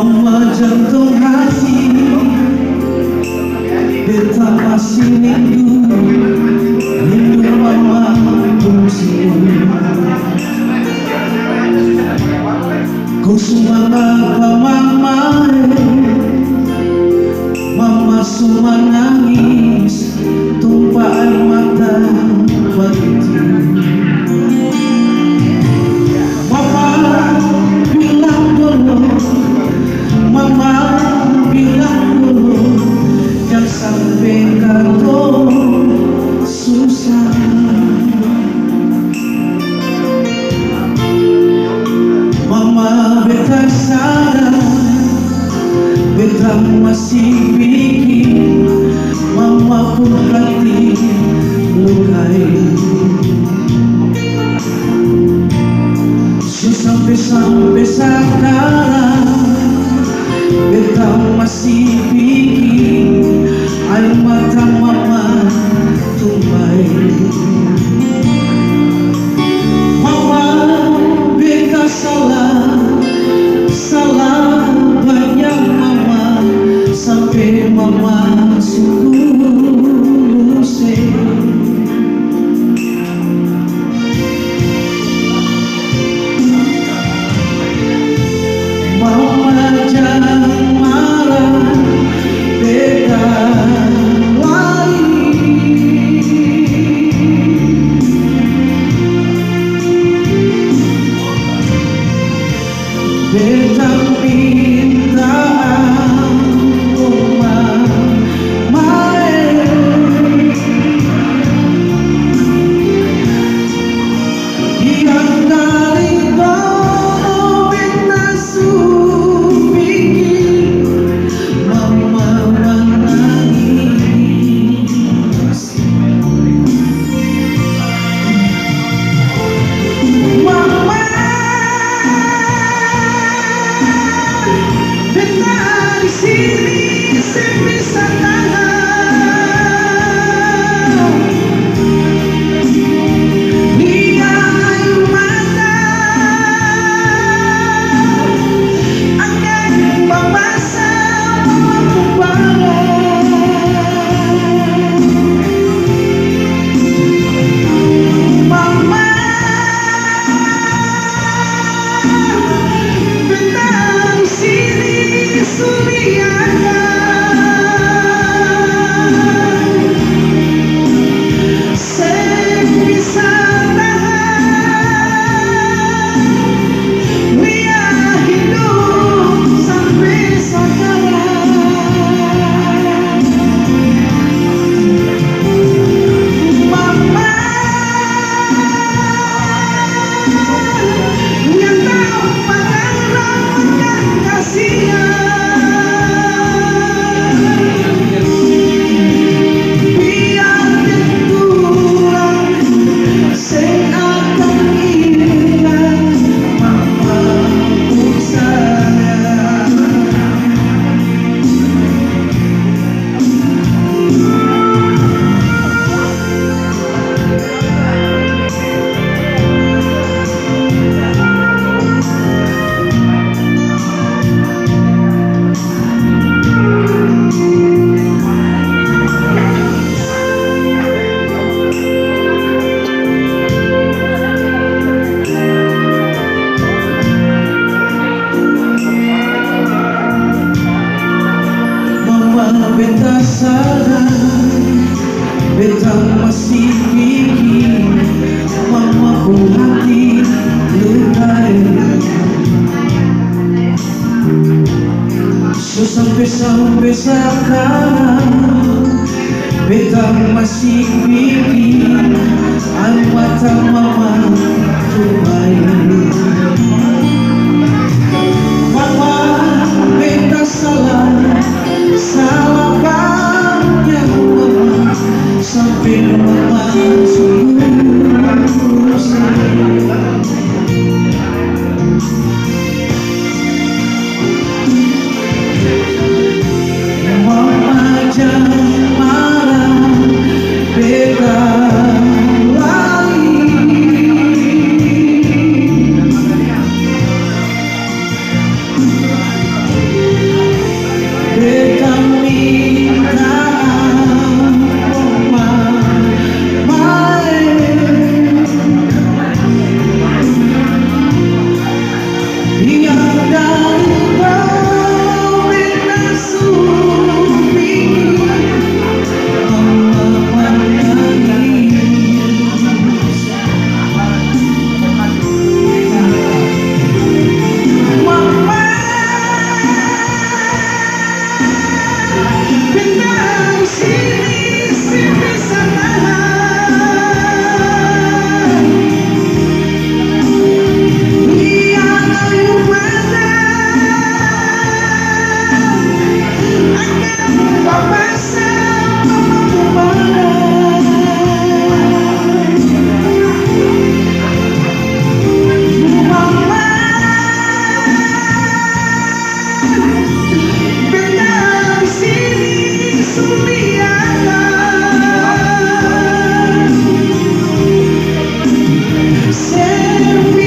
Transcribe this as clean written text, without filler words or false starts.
Mama jantung hati, beta masih rindu, rindu mama fungsi. Kau sumangapa mama, mama suma nangis, tumpah air mata begitu. Mama bilang dulu, jangan sampai kau susah. Mama beta sadar, beta masih bikin mama pun hati lukai. Sampai sekarang beta masih bikin air mata mama tumpah. Mama beta salah banyak mama, sampai mama suruh saya. Mama jangan marah, beta lagi. Beta minta ampun mama, yang dari beta sadar, beta masih bikin mama pun hati lukai. Sampai sekarang beta masih bikin air mata mama tumpah. Mama beta salah banyak mama, sampai mama suruh saya. Mama jangan marah, beta lagi. ser